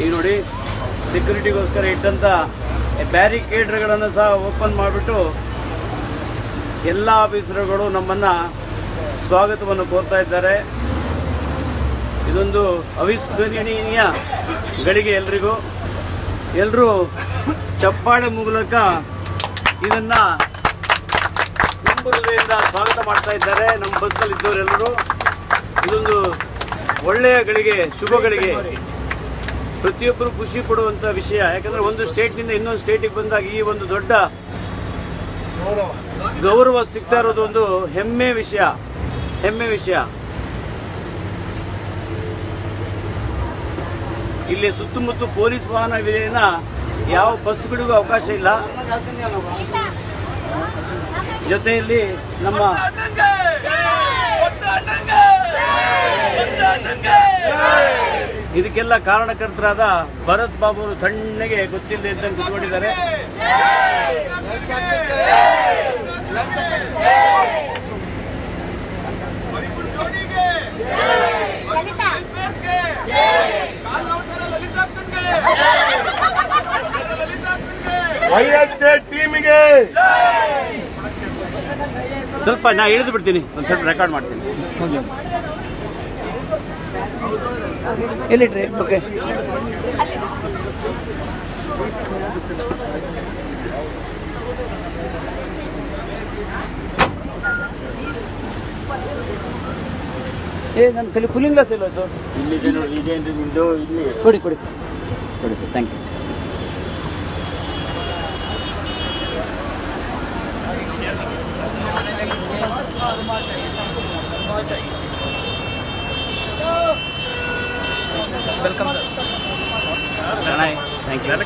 ಈಗ ನೋಡಿ ಸೆಕ್ಯೂರಿಟಿಗೋಸ್ಕರ ಇಟ್ಟಂಥ ಬ್ಯಾರಿಕೇಡ್ಗಳನ್ನು ಸಹ ಓಪನ್ ಮಾಡಿಬಿಟ್ಟು ಎಲ್ಲ ಆಫೀಸರ್ಗಳು ನಮ್ಮನ್ನು ಸ್ವಾಗತವನ್ನು ಕೋರ್ತಾ ಇದ್ದಾರೆ. ಇದೊಂದು ಅವಿಸ್ಮರಣೀಯ ಗಳಿಗೆ ಎಲ್ರಿಗೂ. ಎಲ್ಲರೂ ಚಪ್ಪಾಳೆ ಮೂಲಕ ಇದನ್ನು ಹೃದಯದಿಂದ ಸ್ವಾಗತ ಮಾಡ್ತಾ ಇದ್ದಾರೆ. ನಮ್ಮ ಬಸ್ಸಲ್ಲಿ ಇದ್ದವರೆಲ್ಲರೂ ಇದೊಂದು ಒಳ್ಳೆಯ ಗಳಿಗೆ, ಶುಭ ಗಳಿಗೆ, ಪ್ರತಿಯೊಬ್ಬರು ಖುಷಿ ಪಡುವಂಥ ವಿಷಯ. ಯಾಕಂದರೆ ಒಂದು ಸ್ಟೇಟ್ನಿಂದ ಇನ್ನೊಂದು ಸ್ಟೇಟಿಗೆ ಬಂದಾಗ ಈ ಒಂದು ದೊಡ್ಡ ಗೌರವ ಸಿಗ್ತಾ ಇರೋದು ಒಂದು ಹೆಮ್ಮೆ ವಿಷಯ. ಇಲ್ಲಿ ಸುತ್ತಮುತ್ತ ಪೊಲೀಸ್ ವಾಹನ ವಿಲೀನ ಯಾವ ಬಸ್ಗಳಿಗೂ ಅವಕಾಶ ಇಲ್ಲ. ಜೊತೆಯಲ್ಲಿ ನಮ್ಮ ಇದಕ್ಕೆಲ್ಲ ಕಾರಣಕರ್ತರಾದ ಭರತ್ ಬಾಬು ಅವರು ತಣ್ಣಗೆ ಗೊತ್ತಿಲ್ಲದೆ ಇದ್ದಂಗೆ ಕೂತ್ಕೊಂಡಿದ್ದಾರೆ. ಟೀಮಿಗೆ ಸ್ವಲ್ಪ ನಾ ಇಳಿದು ಬಿಡ್ತೀನಿ, ಒಂದು ಸ್ವಲ್ಪ ರೆಕಾರ್ಡ್ ಮಾಡ್ತೀನಿ. ಎಲ್ಲಿಟ್ರಿ? ಓಕೆ. ನನ್ನ ಕಲಿ ಕೂಲಿಂಗ್ ಗ್ಲಾಸ್ ಇಲ್ಲ ಸರ್. ಇಲ್ಲಿದೆ ನೋಡಿ, ಇದೆ ನಿಮ್ಮದು. ಇಲ್ಲಿ ಕೊಡಿ sir. Thank you. Welcome sir. Thank you.